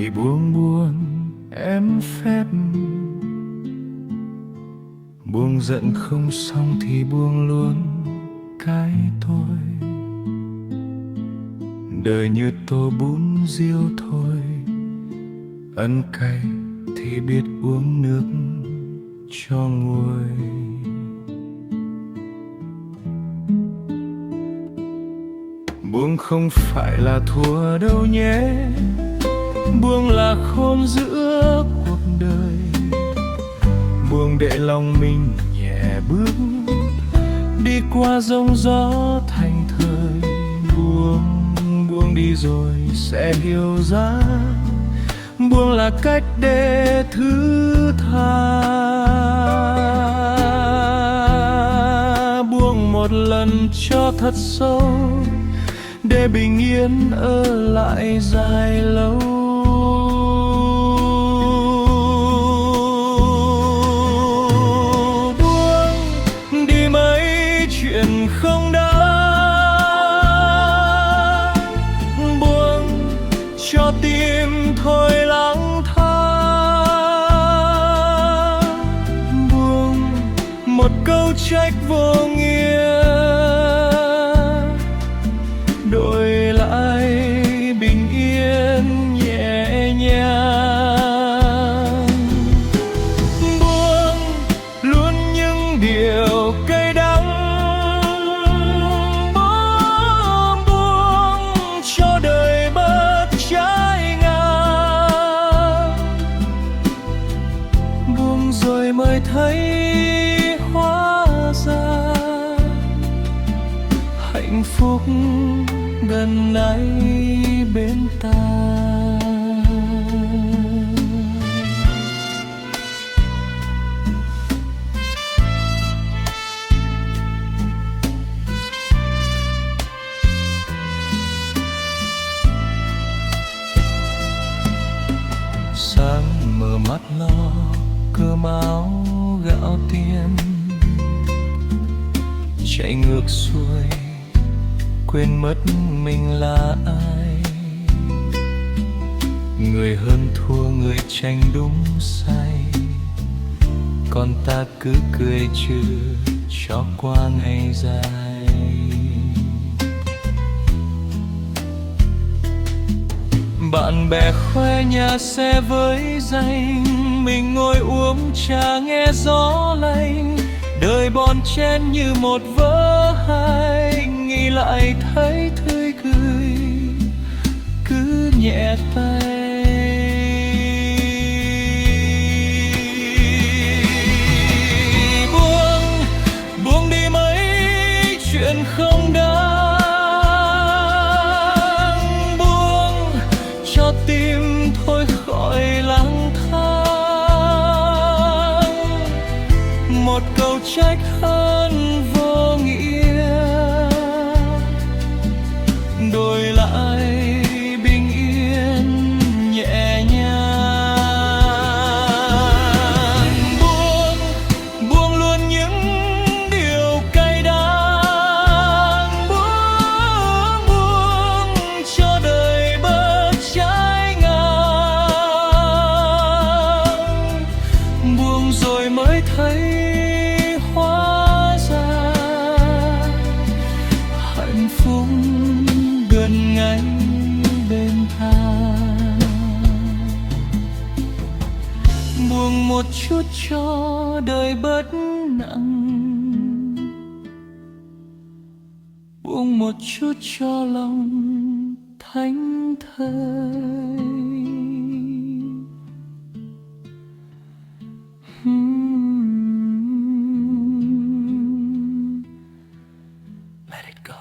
thì buông buông em phép, buông giận không xong thì buông luôn cái tôi. Đời như tô bún riêu thôi, ân cay thì biết uống nước cho nguôi. Buông không phải là thua đâu nhé, buông là khôn giữa cuộc đời. Buông để lòng mình nhẹ bước đi qua giông gió thành thời. Buông đi rồi sẽ hiểu ra, buông là cách để thứ tha. Buông một lần cho thật sâu, để bình yên ở lại dài lâu. Buông đi mấy chuyện không đáng, buông cho tim thôi lang thang. Buông một câu trách vô nghĩa, đổi lại bình yên nhẹ nhàng. Buông luôn những điều cay đắng, buông cho đời bớt trái ngang. Buông rồi mới thấy hóa ra hạnh phúc gần nay bên ta. Sáng mở mắt lo cơm áo gạo tiền, chạy ngược xuôi quên mất mình là ai. Người hơn thua, người tranh đúng sai, còn ta cứ cười trừ cho qua ngày dài. Bạn bè khoe nhà xe với danh, mình ngồi uống trà nghe gió lạnh. Đời bon chen như một vở hài, nghĩ lại thấy tươi cười, cứ nhẹ tay. Buông đi mấy chuyện không đáng, buông cho tim thôi khỏi lang thang. Một câu trách hơn vô nghĩa, đổi lại bình yên nhẹ nhàng. Buông luôn những điều cay đắng, buông cho đời bớt trái ngang. Buông rồi mới thấy hóa ra hạnh phúc gần ngay bên ta. Buông một chút cho đời bớt nặng, buông một chút cho lòng thánh thơi. Let it go.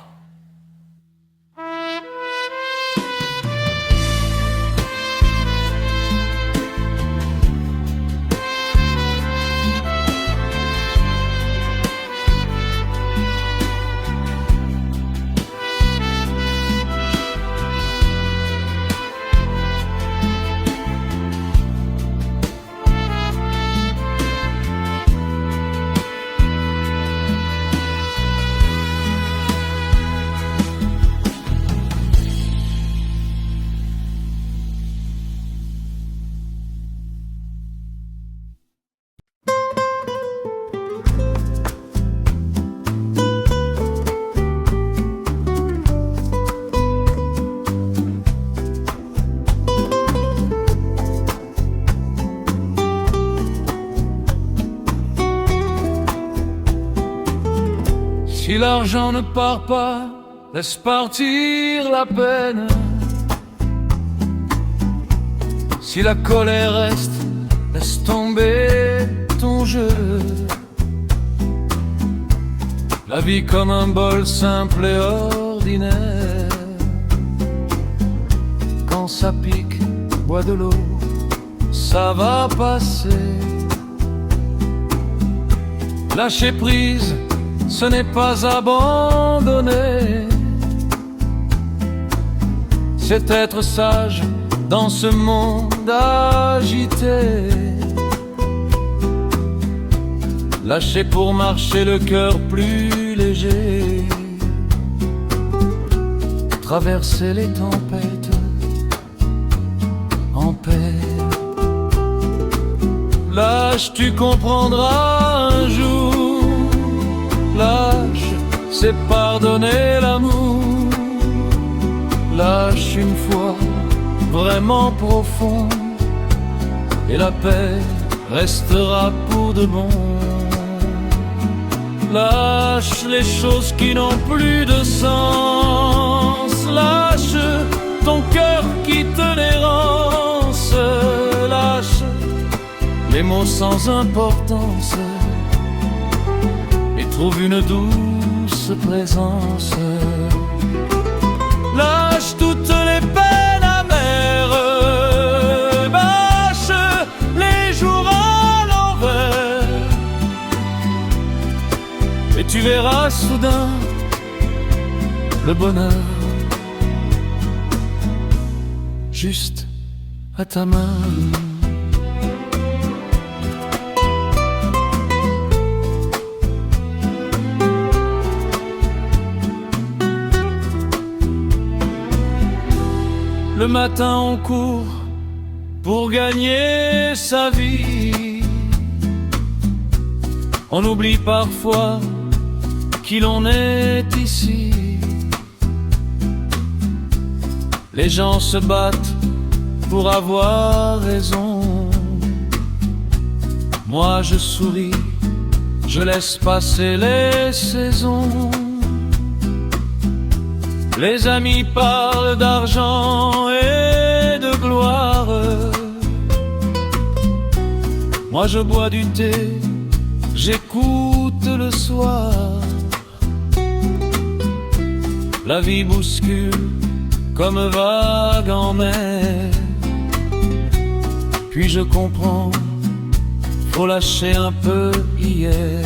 Si l'argent ne part pas, laisse partir la peine. Si la colère reste, laisse tomber ton jeu. La vie comme un bol simple et ordinaire. Quand ça pique, bois de l'eau, ça va passer. Lâcher prise, ce n'est pas abandonner. C'est être sage dans ce monde agité. Lâcher pour marcher le cœur plus léger. Traverser les tempêtes en paix. Lâche, tu comprendras un jour. Lâche, c'est pardonner l'amour. Lâche une fois vraiment profond, et la paix restera pour de bon. Lâche les choses qui n'ont plus de sens. Lâche ton cœur qui te l'érance. Lâche les mots sans importance et trouve une douce présence. Lâche toutes les peines amères. Lâche les jours à l'envers. Et tu verras soudain le bonheur juste à ta main. Le matin on court pour gagner sa vie. On oublie parfois qui l'on est ici. Les gens se battent pour avoir raison. Moi je souris, je laisse passer les saisons. Les amis parlent d'argent et de gloire. Moi je bois du thé, j'écoute le soir. La vie bouscule comme vague en mer. Puis je comprends, faut lâcher un peu hier.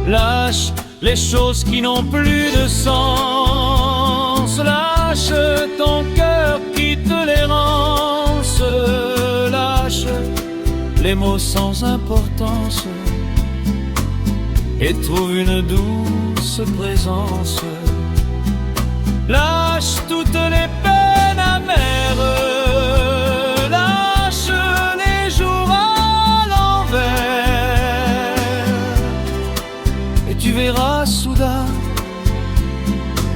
Lâche les choses qui n'ont plus de sens. Lâche ton cœur qui te l'érance. Lâche les mots sans importance et trouve une douce présence. Lâche toutes les peines amères. Lâche les jours à l'envers. Et tu verras soudain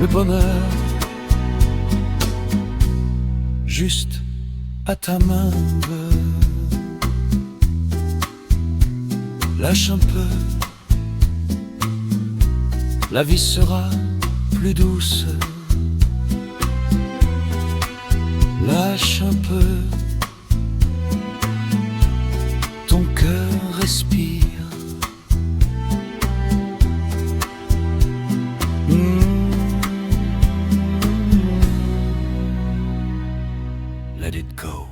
le bonheur juste à ta main. Lâche un peu, la vie sera plus douce. Lâche un peu, ton cœur respire. Let it go.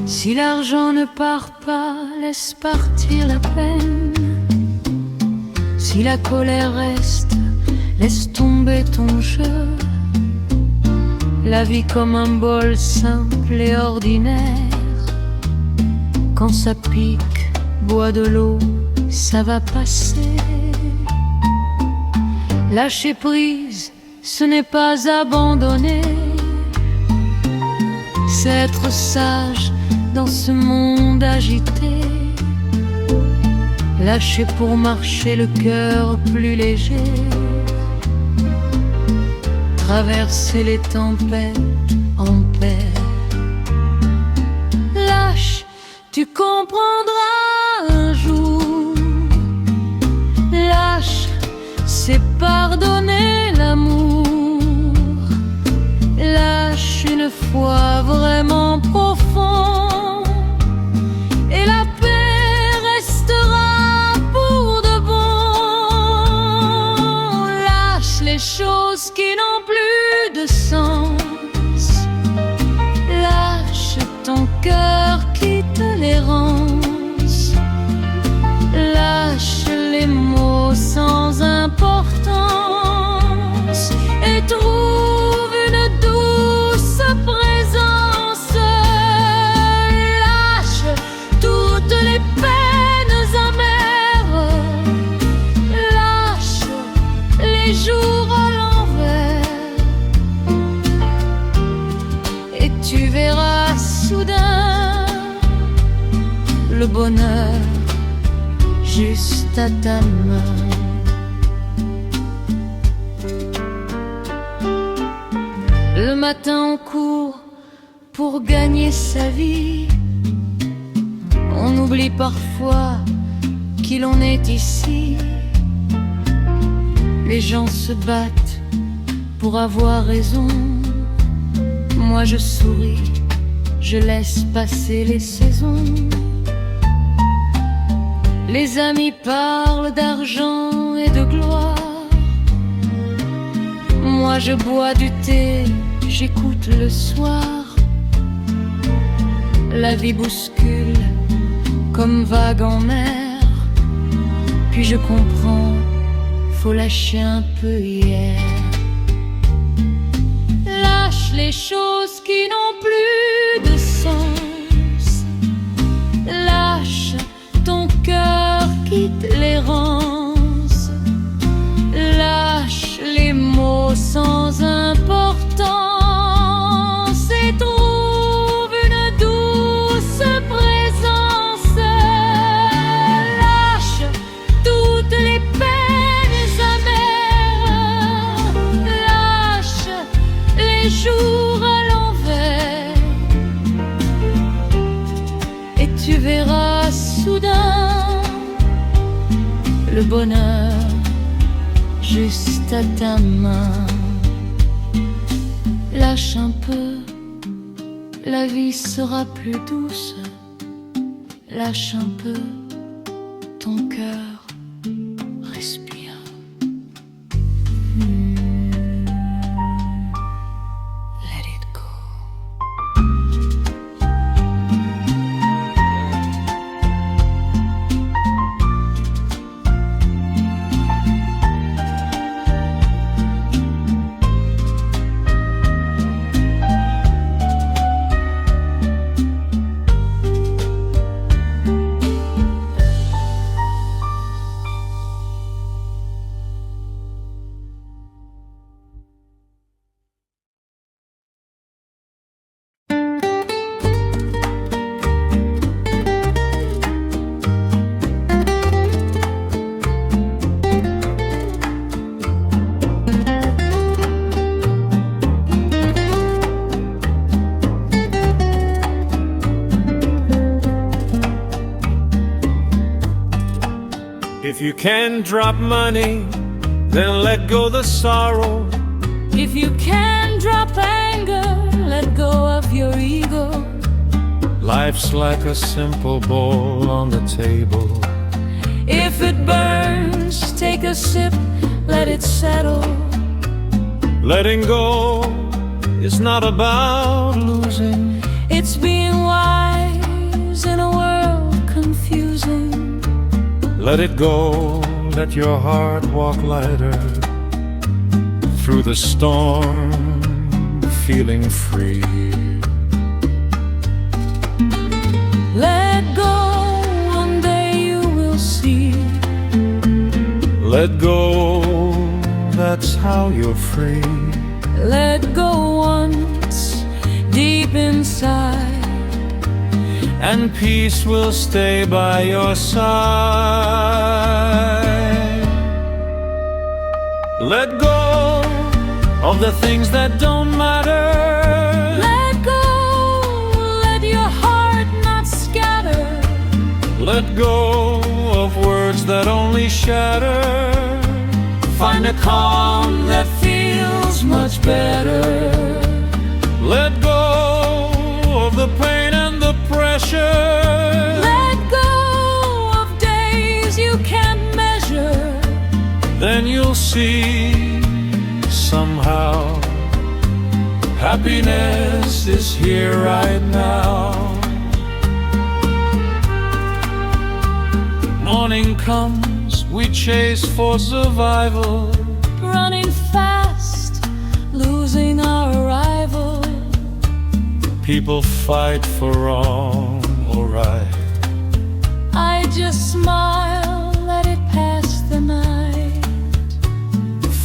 Si l'argent ne part pas, laisse partir la peine. Si la colère reste, laisse tomber ton jeu. La vie comme un bol simple et ordinaire. Quand ça pique, bois de l'eau, ça va passer. Lâcher prise, ce n'est pas abandonner. C'est être sage dans ce monde agité. Lâcher pour marcher le cœur plus léger. Traverser les tempêtes en paix. Lâche, tu comprendras un jour. Lâche, c'est pardonner l'amour. Lâche une foi vraiment profonde. Et la paix restera pour de bon. Lâche les choses qui n'ont plus de sens. Lâche ton cœur qui te les rance. Lâche les mots sans importance et trouve une douce présence. Lâche toutes les peines amères. Lâche les jours à l'envers. Et tu verras soudain le bonheur juste à ta main. Le matin on court pour gagner sa vie. On oublie parfois qui l'on est ici. Les gens se battent pour avoir raison. Moi je souris, je laisse passer les saisons. Les amis parlent d'argent et de gloire. Moi je bois du thé, j'écoute le soir. La vie bouscule comme vague en mer. Puis je comprends, faut lâcher un peu hier. Lâche les choses qui n'ont plus de sens. Lâche ton cœur qui te les rance. Lâche les mots sans importance et trouve une douce présence. Lâche toutes les peines amères. Lâche les jours à l'envers. Et tu verras soudain le bonheur juste à ta main. Lâche un peu, la vie sera plus douce. Lâche un peu, ton cœur respire. Let it go. If you can drop money, then let go the sorrow. If you can drop anger, let go of your ego. Life's like a simple bowl on the table. If it burns, take a sip, let it settle. Letting go is not about losing. It's being wise in a world confusing. Let it go, let your heart walk lighter through the storm, feeling free. Let go, one day you will see. Let go, that's how you're free. Let go once, deep inside, and peace will stay by your side. Let go of the things that don't matter. let go, let your heart not scatter. Let go of words that only shatter. Find a calm that feels much better. Let go of the pain and the pressure. Let go of days you can't measure. Then you'll see somehow happiness is here right now. Morning comes, we chase for survival, Running fast, losing our rival. people fight for wrong or right. I just smile, let it pass the night.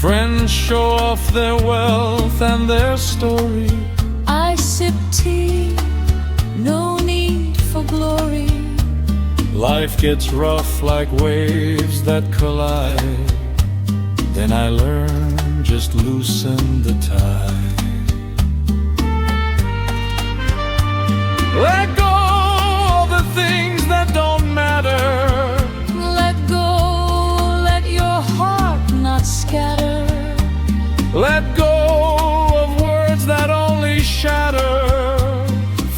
Friends show off their wealth and their story. I sip tea, no need for glory. Life gets rough like waves that collide. Then I learn, just loosen the tide. Let go of the things that don't matter. Let go, let your heart not scatter. Let go of words that only shatter.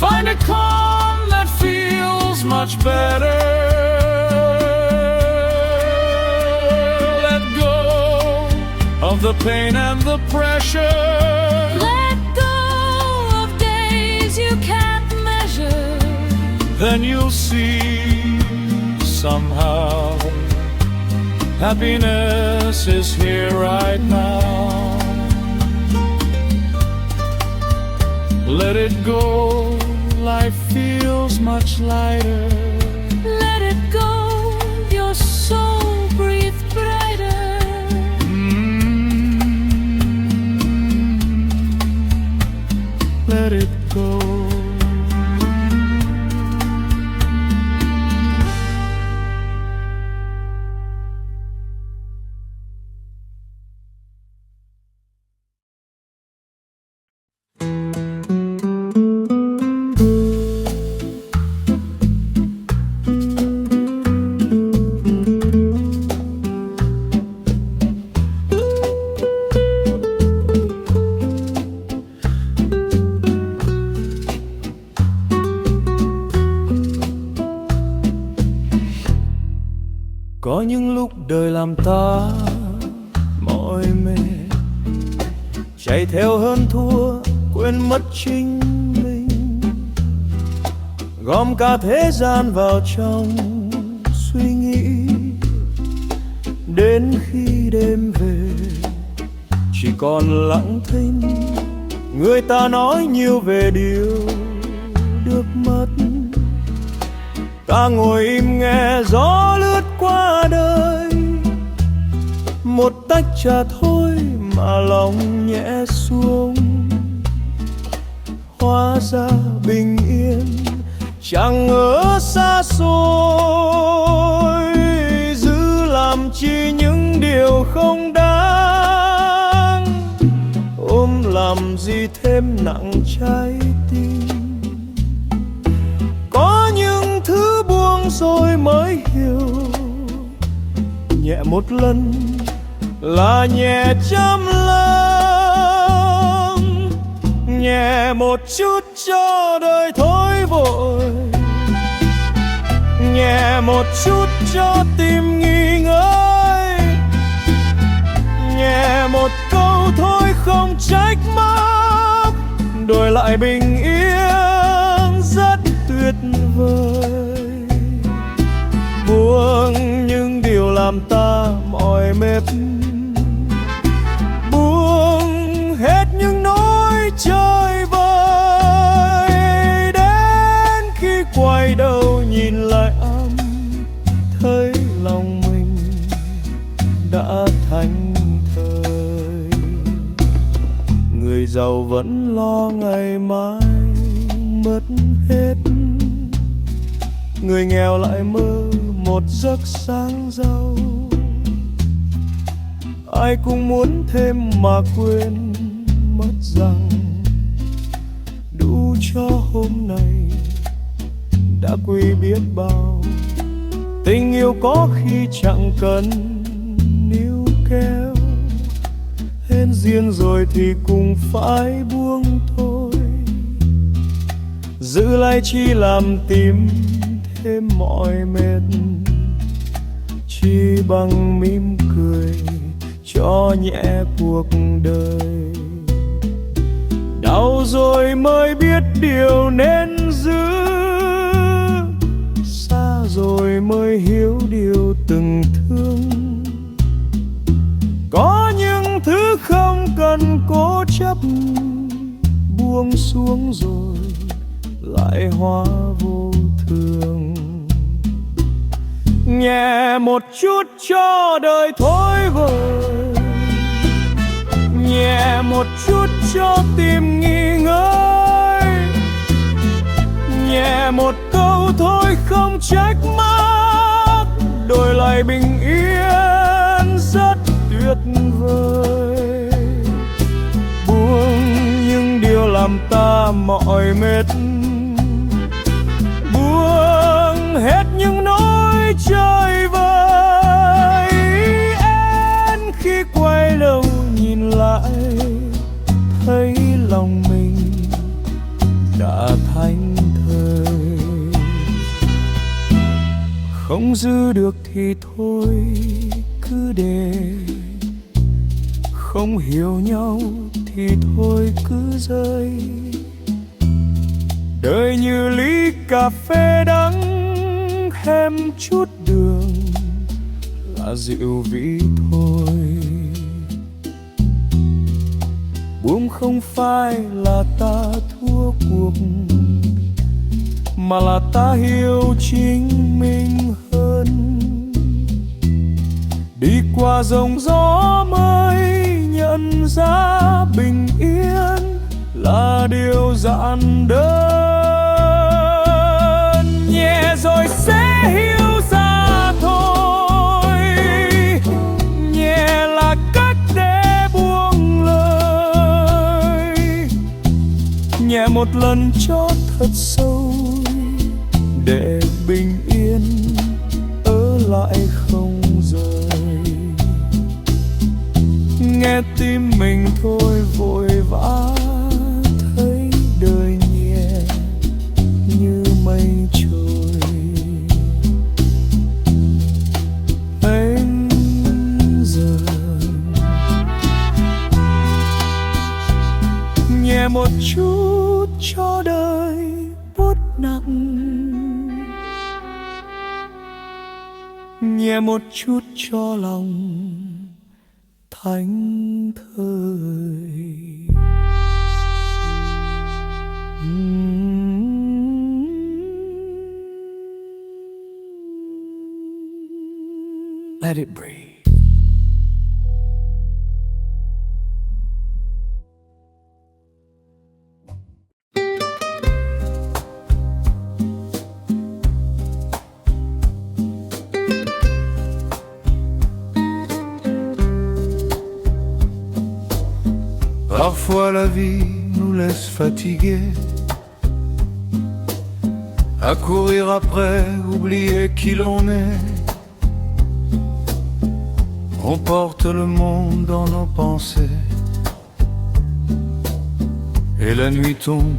Find a calm that feels much better. Let go of the pain and the pressure. Let go of days you can't measure. Then you'll see somehow happiness is here right now. Let it go, life feels much lighter. Let it go, your soul breathe brighter. Let it go. Có những lúc đời làm ta mỏi mệt, chạy theo hơn thua quên mất chính mình, gom cả thế gian vào trong suy nghĩ. Đến khi đêm về chỉ còn lặng thinh, người ta nói nhiều về điều được mất. Ta ngồi im nghe gió lướt qua đời, một tách trà thôi mà lòng nhẹ xuống. Hóa ra bình yên chẳng ở xa xôi, giữ làm chi những điều không đáng, ôm làm gì thêm nặng trái tim. Có những thứ buông rồi mới hiểu, nhẹ một lần là nhẹ trăm lần. Nhẹ một chút cho đời thôi vội, nhẹ một chút cho tim nghỉ ngơi. Nhẹ một câu thôi không trách móc, đổi lại bình yên rất tuyệt vời. Buông những điều là làm ta mỏi mệt, buông hết những nỗi chơi vơi. Đến khi quay đầu nhìn lại thấy lòng mình đã thảnh thơi. Người giàu vẫn lo ngày mai mất hết, người nghèo lại mơ một giấc sáng giàu. Ai cũng muốn thêm mà quên mất rằng đủ cho hôm nay đã quý biết bao. Tình yêu có khi chẳng cần níu kéo, hết duyên rồi thì cũng phải buông thôi. Giữ lại chỉ làm tim thêm mỏi mệt, chỉ bằng mỉm cười cho nhẹ cuộc đời. Đau rồi mới biết điều nên giữ, xa rồi mới hiểu điều từng thương. Có những thứ không cần cố chấp, buông xuống rồi lại hóa vô thường. Nhẹ một chút cho đời thôi vơi, nhẹ một chút cho tim nghỉ ngơi. Nhẹ một câu thôi không trách móc, đổi lại bình yên rất tuyệt vời. Buông những điều làm ta mỏi mệt, buông hết những nỗi chơi vơi. Én khi quay đầu nhìn lại thấy lòng mình đã thảnh thơi. Không giữ được thì thôi cứ để, không hiểu nhau thì thôi cứ rơi. Đời như ly cà phê đắng thêm chút đường là dịu vị thôi. Buông không phải là ta thua cuộc, mà là ta hiểu chính mình hơn. Đi qua dòng gió mới nhận ra bình yên là điều giản đơn. Nhẹ rồi sẽ hiểu ra thôi, nhẹ là cách để buông lời. Nhẹ một lần cho thật sâu, để bình yên ở lại không rời. Nghe tim mình thôi vội vã, thấy đời nhẹ như mây trôi. Anh giờ nhẹ một chút cho đời bút nặng, nhẹ một chút cho lòng thảnh thơi. Let it breathe. Parfois la vie nous laisse fatigués, à courir après, oublier qui l'on est. On porte le monde dans nos pensées, et la nuit tombe,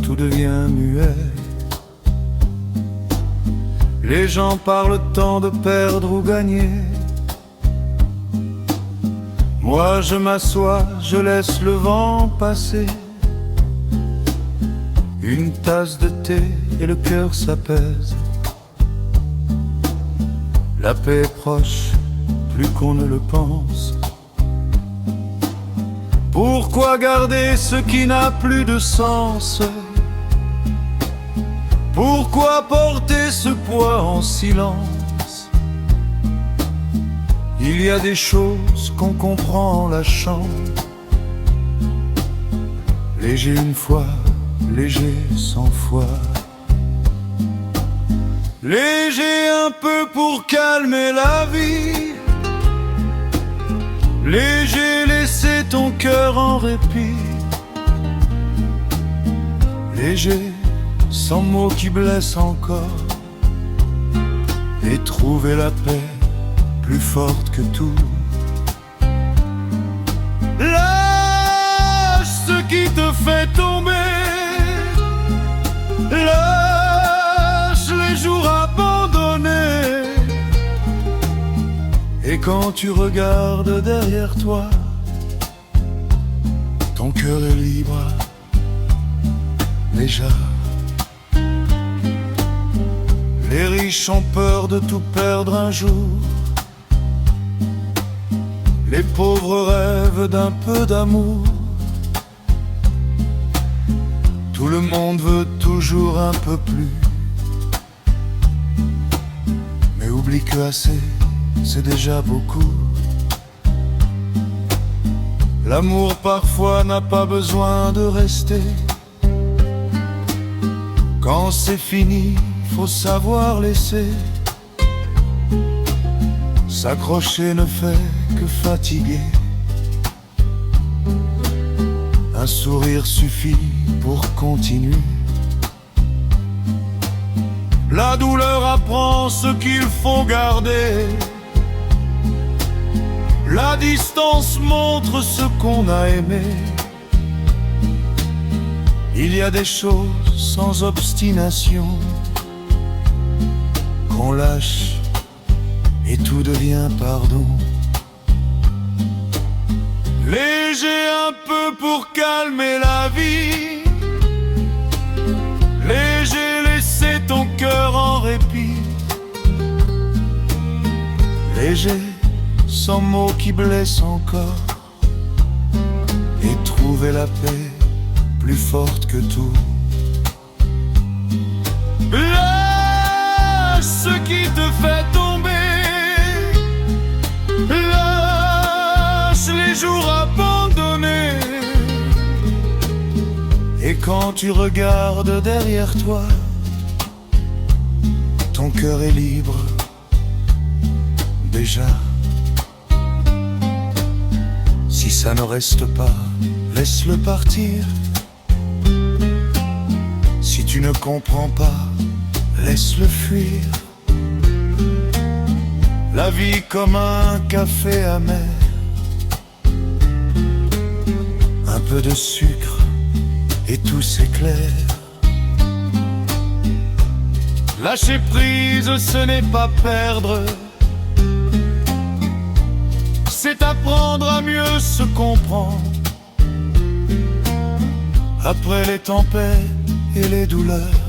tout devient muet. Les gens parlent tant de perdre ou gagner. Moi je m'assois, je laisse le vent passer. Une tasse de thé et le cœur s'apaise. La paix est proche plus qu'on ne le pense. Pourquoi garder ce qui n'a plus de sens? Pourquoi porter ce poids en silence? Il y a des choses qu'on comprend en lâchant. Léger une fois, léger 100 fois. Léger un peu pour calmer la vie. Léger, laisser ton cœur en répit. Léger, sans mots qui blessent encore. Et trouver la paix plus forte que tout. Lâche ce qui te fait tomber. Lâche les jours abandonnés. Et quand tu regardes derrière toi, ton cœur est libre, déjà. Les riches ont peur de tout perdre un jour. Les pauvres rêvent d'un peu d'amour. Tout le monde veut toujours un peu plus. Mais oublie que assez, c'est déjà beaucoup. L'amour parfois n'a pas besoin de rester. Quand c'est fini, faut savoir laisser. S'accrocher ne fait que fatiguer. Un sourire suffit pour continuer. La douleur apprend ce qu'il faut garder. La distance montre ce qu'on a aimé. Il y a des choses sans obstination qu'on lâche et tout devient pardon. Léger un peu pour calmer la vie. Léger, laisser ton cœur en répit. Léger, sans mots qui blessent encore. Et trouver la paix plus forte que tout. Lâche ce qui te fait tomber. Lâche les jours abandonnés. Et quand tu regardes derrière toi, ton cœur est libre, déjà. Si ça ne reste pas, laisse-le partir. Si tu ne comprends pas, laisse-le fuir. La vie comme un café amer. Un peu de sucre et tout s'éclaire. Lâcher prise, ce n'est pas perdre. C'est apprendre à mieux se comprendre. Après les tempêtes et les douleurs,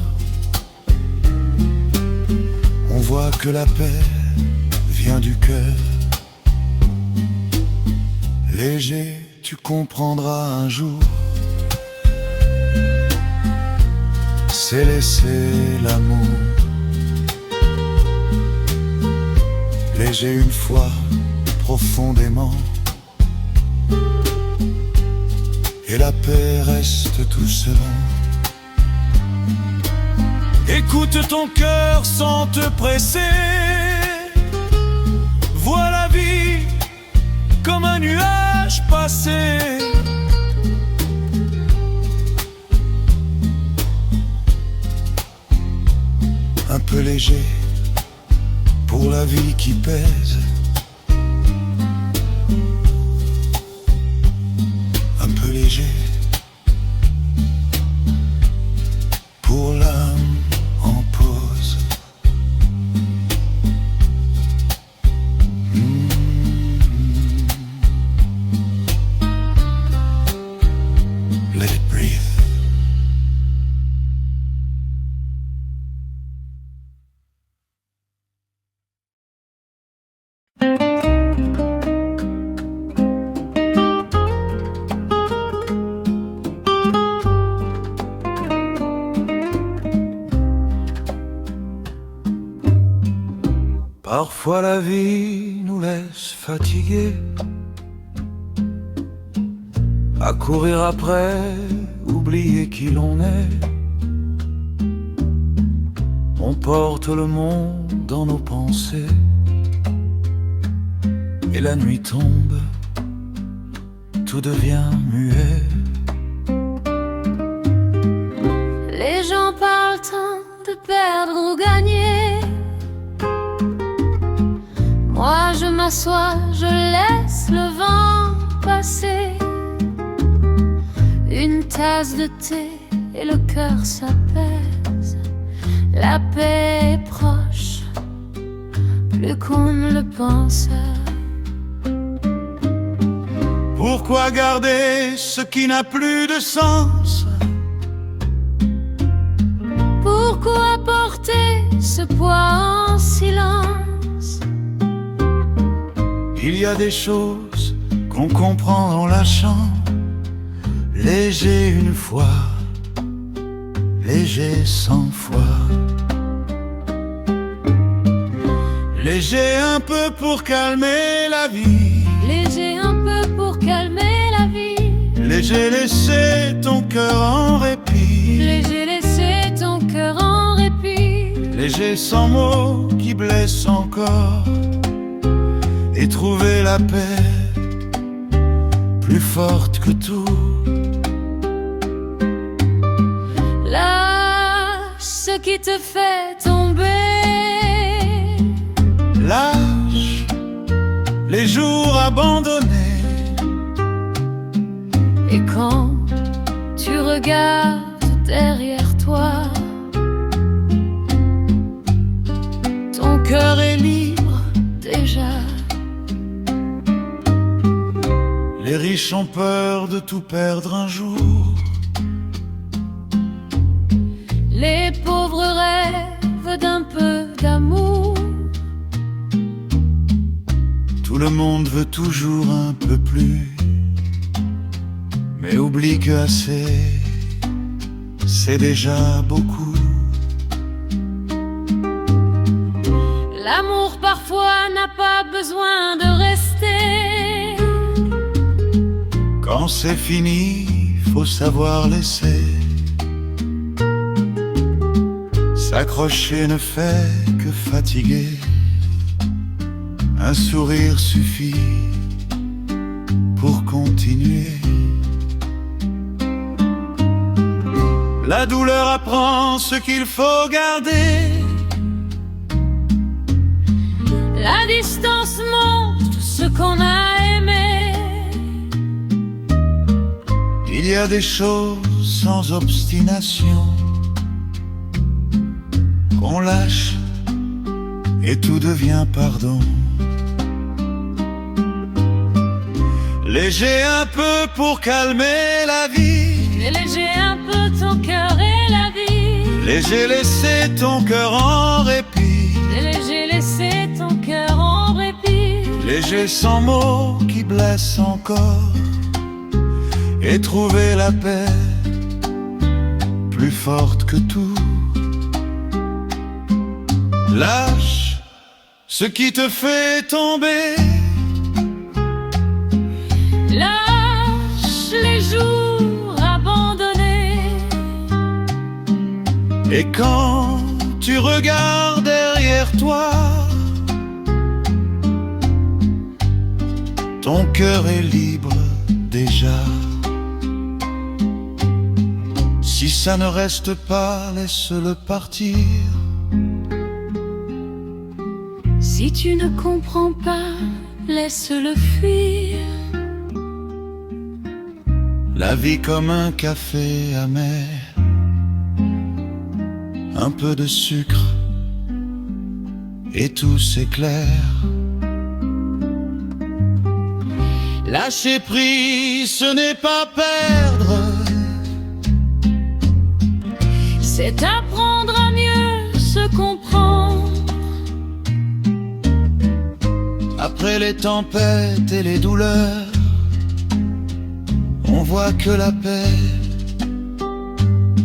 on voit que la paix vient du cœur. Léger, tu comprendras un jour. C'est laisser l'amour. Léger une fois, profondément. Et la paix reste tout seul. Écoute ton cœur sans te presser. Vois la vie comme un nuage passé. Un peu léger pour la vie qui pèse. Un peu léger Parfois la vie nous laisse fatigués à courir après, oublier qui l'on est. On porte le monde dans nos pensées et la nuit tombe, tout devient muet. Les gens parlent tant de perdre ou gagner. Moi je m'assois, je laisse le vent passer. Une tasse de thé et le cœur s'apaise. La paix est proche, plus qu'on ne le pensait. Pourquoi garder ce qui n'a plus de sens? Pourquoi porter ce poids en silence? Il y a des choses qu'on comprend en lâchant. Léger une fois, léger 100 fois. Léger un peu pour calmer la vie. Léger un peu pour calmer la vie. Léger laisser ton cœur en répit. Léger laisser ton cœur en répit. Léger sans mots qui blessent encore. Et trouver la paix plus forte que tout. Lâche ce qui te fait tomber. Lâche les jours abandonnés. Et quand tu regardes derrière toi, ton cœur est libre déjà. Les riches ont peur de tout perdre un jour. Les pauvres rêvent d'un peu d'amour. Tout le monde veut toujours un peu plus, mais oublie que assez, c'est déjà beaucoup. L'amour parfois n'a pas besoin de rester. Quand c'est fini, faut savoir laisser. S'accrocher ne fait que fatiguer. Un sourire suffit pour continuer. La douleur apprend ce qu'il faut garder. La distance montre ce qu'on a aimé. Il y a des choses sans obstination qu'on lâche et tout devient pardon. Léger un peu pour calmer la vie. Léger un peu ton cœur et la vie. Léger laisser ton cœur en répit. Léger laisser ton cœur en répit. Léger sans mots qui blessent encore. Et trouver la paix plus forte que tout. Lâche ce qui te fait tomber. Lâche les jours abandonnés. Et quand tu regardes derrière toi, ton cœur est libre déjà. Si ça ne reste pas, laisse-le partir. Si tu ne comprends pas, laisse-le fuir. La vie comme un café amer, un peu de sucre et tout s'éclaire. Lâcher prise, ce n'est pas perdre. C'est apprendre à mieux se comprendre. Après les tempêtes et les douleurs, on voit que la paix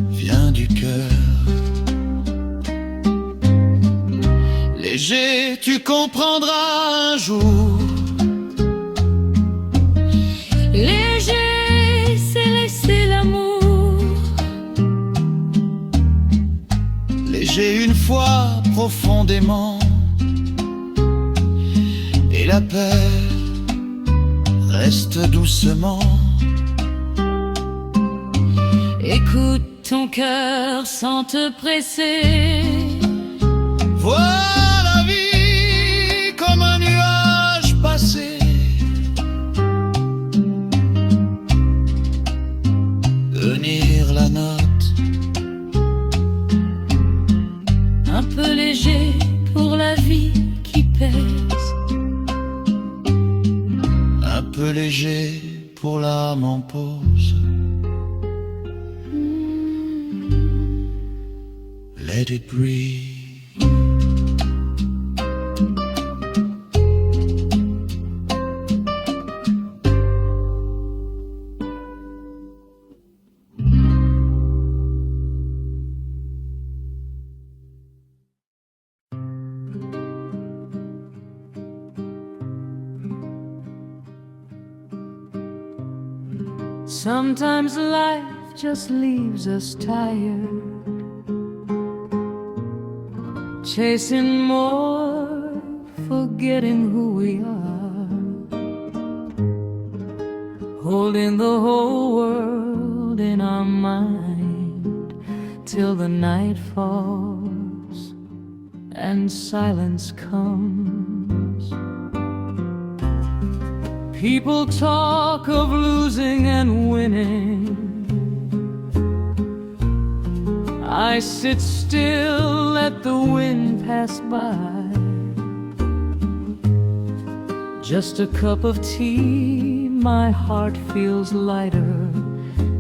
vient du cœur. Les Léger, tu comprendras un jour. Léger, c'est laisser l'amour. Léger une fois profondément, et la paix reste doucement. Écoute ton cœur sans te presser. Vois la vie comme un nuage passé. Tenir la note. Un peu léger pour la vie qui pèse. Un peu léger pour l'âme en pause. Let it breathe. Sometimes life just leaves us tired, chasing more, forgetting who we are, holding the whole world in our mind till the night falls and silence comes. People talk of losing and winning. I sit still, let the wind pass by. Just a cup of tea, my heart feels lighter.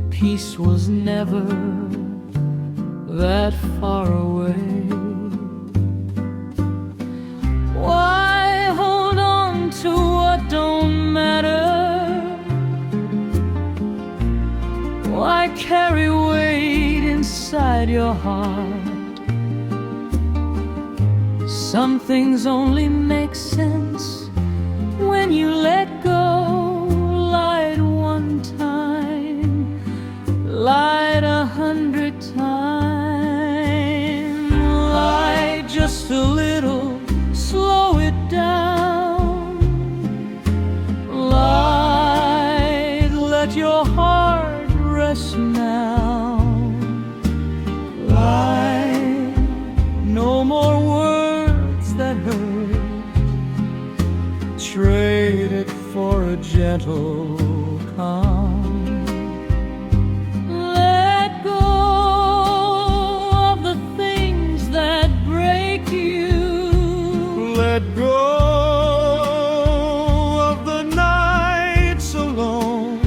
Peace was never that far away. Why hold on to what don't matter? Why carry weight inside your heart? Some things only make sense when you let go. Light one time, light 100 times. Light just a little, slow it down. Light, let your heart rest now. Light, no more words that hurt. Trade it for a gentle calm. Let go of the things that break you. Let go of the nights alone.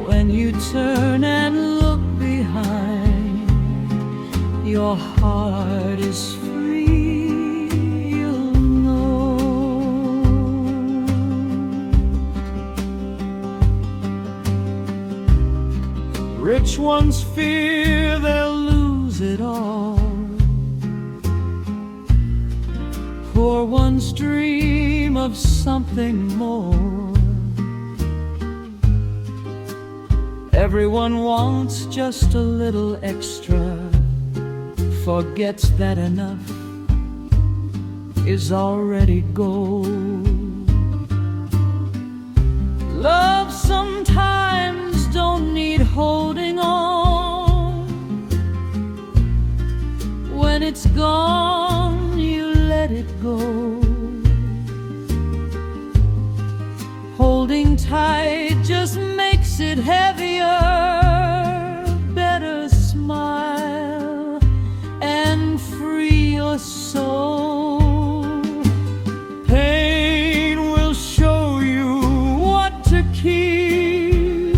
When you turn and look behind, your heart is free, you'll know. Rich ones fear they'll lose it all. Poor ones dream of something more. Everyone wants just a little extra, forgets that enough is already gold. Love sometimes don't need holding on. When it's gone, you let it go. Holding tight just makes it heavier. Better smile and free your soul. Pain will show you what to keep.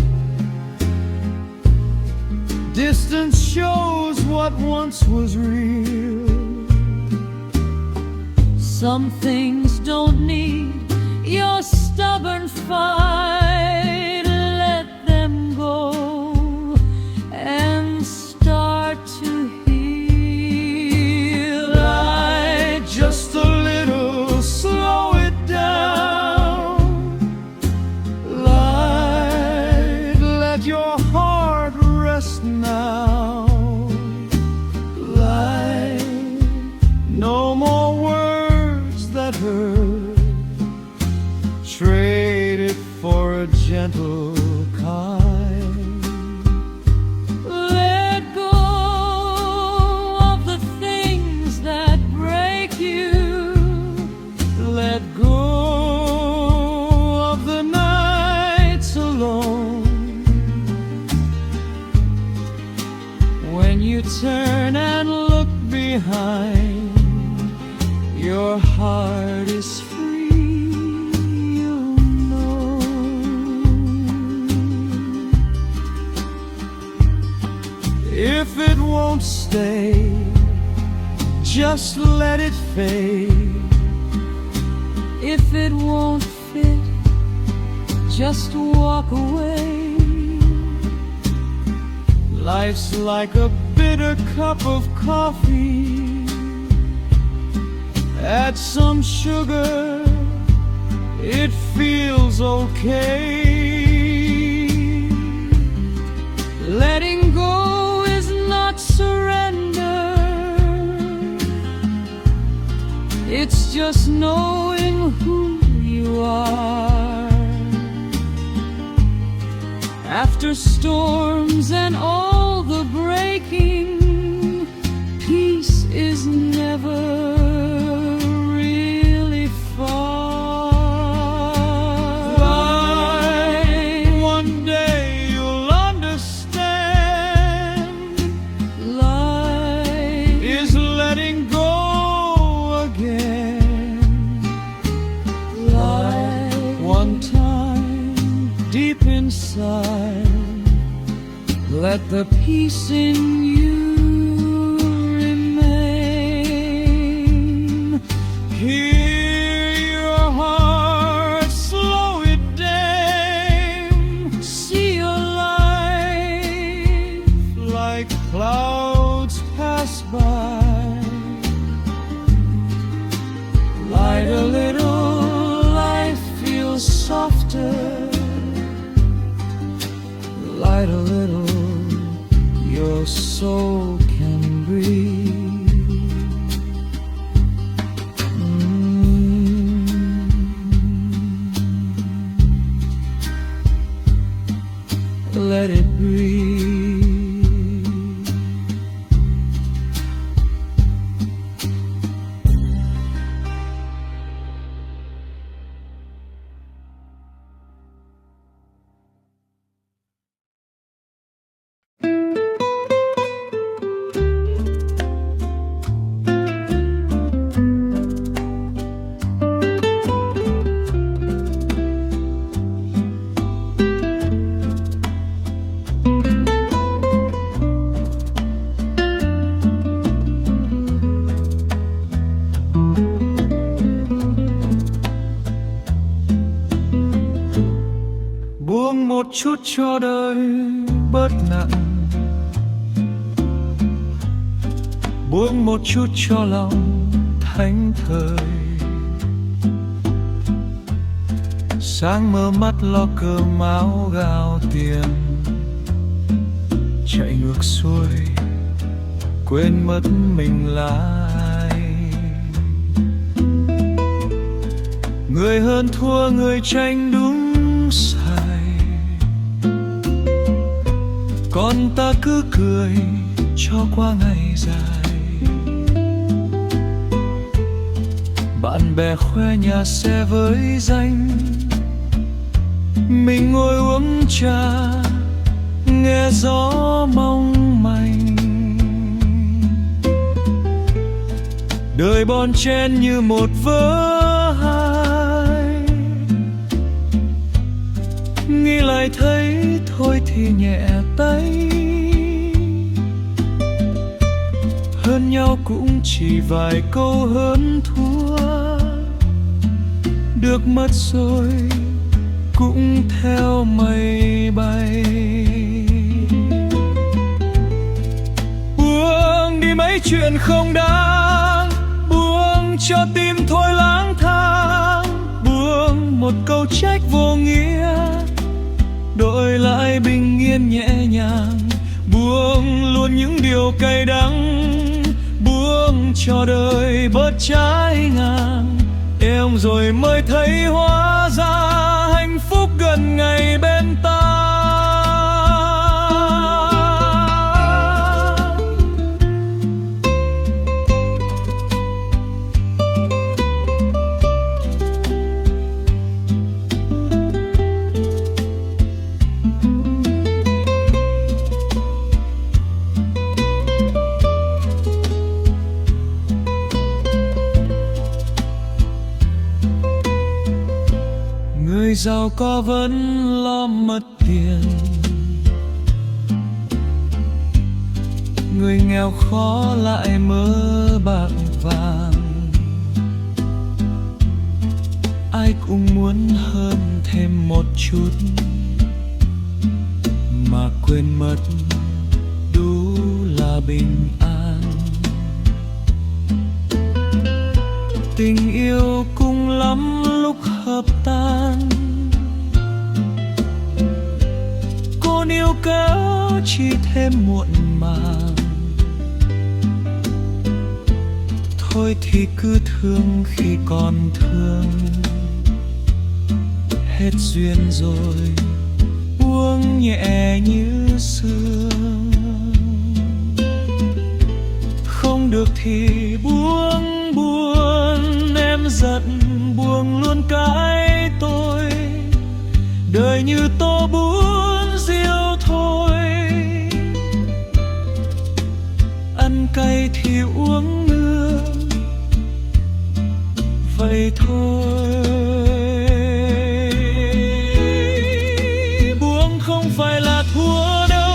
Distance shows what once was real. Some things don't need your stubborn fight. Let them go and start to heal. When you turn and look behind, your heart is free, you know. If it won't stay, just let it fade. If it won't fit, just walk away. Life's like a bitter cup of coffee. Add some sugar, it feels okay. Letting go is not surrender. It's just knowing who you are. After storms and all the breaking, peace is never really far. One day you'll understand. Life Is letting go again. life One time, deep inside, let the peace in you remain. hear your heart slow it down. See your life Like clouds pass by. light a little, life feels softer. Light a little, your soul can breathe. Let it breathe. Buông một chút cho đời bớt nặng, buông một chút cho lòng thánh thơi. Sáng mơ mắt lo cơm áo gạo tiền, chạy ngược xuôi quên mất mình là ai. Người hơn thua, người tranh đúng sai, còn ta cứ cười cho qua ngày dài. Bạn bè khoe nhà xe với danh, mình ngồi uống trà nghe gió mong manh. Đời bon chen như một vở hài, nghĩ lại thấy thôi thì nhẹ tay. Hơn nhau cũng chỉ vài câu hơn thua, được mất rồi cũng theo mây bay. Buông đi mấy chuyện không đáng, buông cho tim thôi lang thang, buông một câu trách vô nghĩa, đổi lại bình yên nhẹ nhàng. Buông luôn những điều cay đắng, buông cho đời bớt trái ngang. Êm rồi mới thấy hóa ra hạnh phúc gần ngay bên ta. giàu có vẫn lo mất tiền, người nghèo khó lại mơ bạc vàng. Ai cũng muốn hơn thêm một chút, mà quên mất đủ là bình an. Tình yêu cũng lắm lúc hợp tan, cô níu kéo chỉ thêm muộn màng. Thôi thì cứ thương khi còn thương, hết duyên rồi buông nhẹ như sương. Không được thì buông buồn, em giận buông luôn cái tôi. Đời như tô bún riêu thôi, ăn cay thì uống nước vậy thôi. Buông không phải là thua đâu,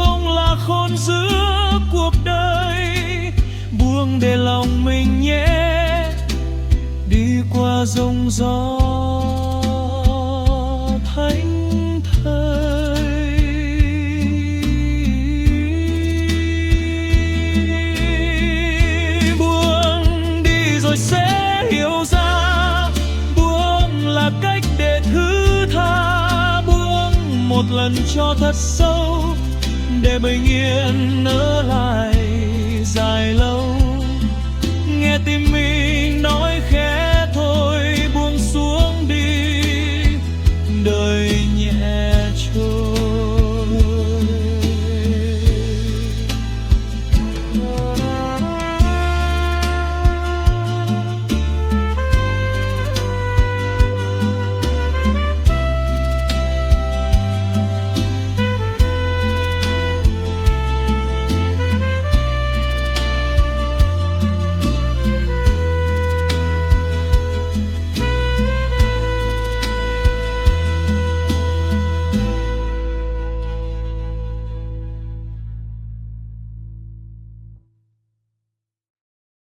ông là khôn giữa cuộc đời. Buông để lòng mình nhé, đi qua giông gió thánh thơi. Buông đi rồi sẽ hiểu ra, buông là cách để thứ tha. Buông một lần cho thật sâu, để bình yên ở lại dài lâu.